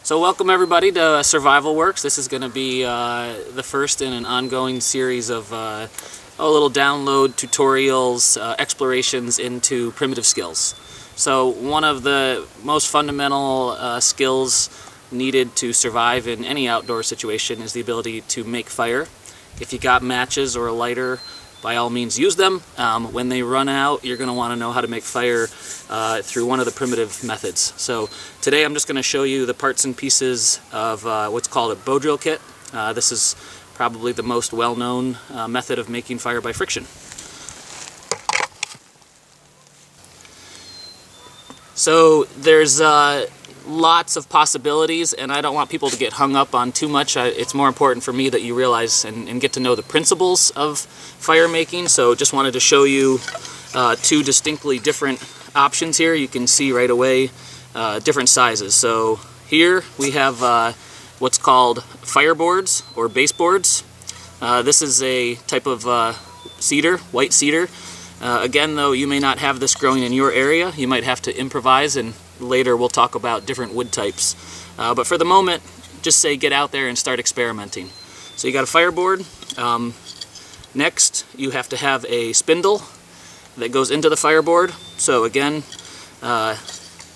So welcome everybody to SurvivalWorks. This is going to be the first in an ongoing series of little download tutorials, explorations into primitive skills. So one of the most fundamental skills needed to survive in any outdoor situation is the ability to make fire. If you got matches or a lighter, by all means use them. When they run out, you're going to want to know how to make fire through one of the primitive methods. So today I'm just going to show you the parts and pieces of what's called a bow drill kit. This is probably the most well-known method of making fire by friction. So there's lots of possibilities, and I don't want people to get hung up on too much. It's more important for me that you realize and get to know the principles of fire making. So just wanted to show you two distinctly different options here. You can see right away different sizes. So here we have what's called fireboards or baseboards. This is a type of cedar, white cedar. Again, though, you may not have this growing in your area. You might have to improvise, and later we'll talk about different wood types. But for the moment, just say get out there and start experimenting. So you got a fireboard. Next, you have to have a spindle that goes into the fireboard. So again,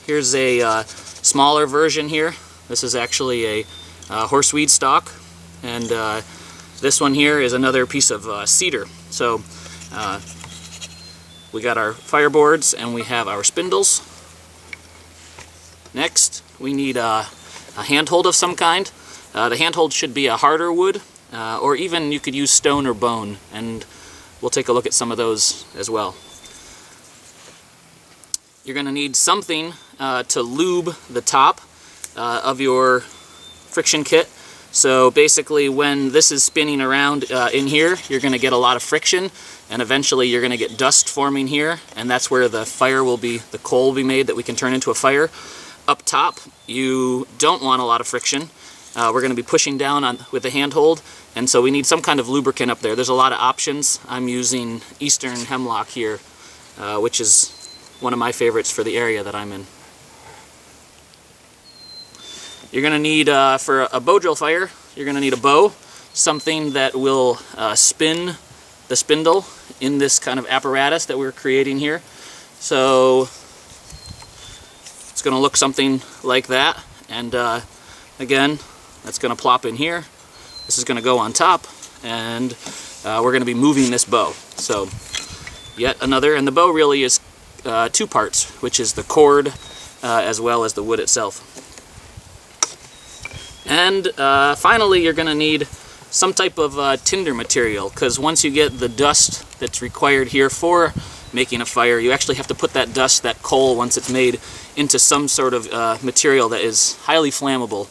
here's a smaller version here. This is actually a horseweed stalk, and this one here is another piece of cedar. So we got our fireboards and we have our spindles. Next, we need a handhold of some kind. The handhold should be a harder wood, or even you could use stone or bone, and we'll take a look at some of those as well. You're going to need something to lube the top of your friction kit. So basically when this is spinning around in here, you're going to get a lot of friction, and eventually you're going to get dust forming here, and that's where the fire will be, the coal will be made that we can turn into a fire. Up top, you don't want a lot of friction. We're going to be pushing down with the handhold, and so we need some kind of lubricant up there. There's a lot of options. I'm using Eastern hemlock here, which is one of my favorites for the area that I'm in. You're going to need, for a bow drill fire, you're going to need a bow, something that will spin the spindle in this kind of apparatus that we're creating here. So it's going to look something like that, and again, that's going to plop in here. This is going to go on top, and we're going to be moving this bow. So yet another, and the bow really is two parts, which is the cord as well as the wood itself. And finally, you're going to need some type of tinder material, because once you get the dust that's required here for making a fire, you actually have to put that dust, that coal, once it's made, into some sort of material that is highly flammable.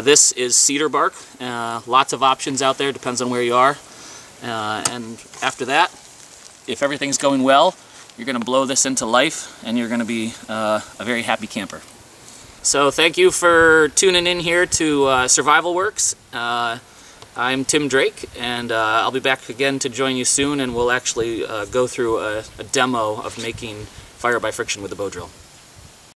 This is cedar bark. Lots of options out there, depends on where you are. And after that, if everything's going well, you're going to blow this into life, and you're going to be a very happy camper. So thank you for tuning in here to SurvivalWorks. I'm Tim Drake, and I'll be back again to join you soon, and we'll actually go through a demo of making fire by friction with the bow drill.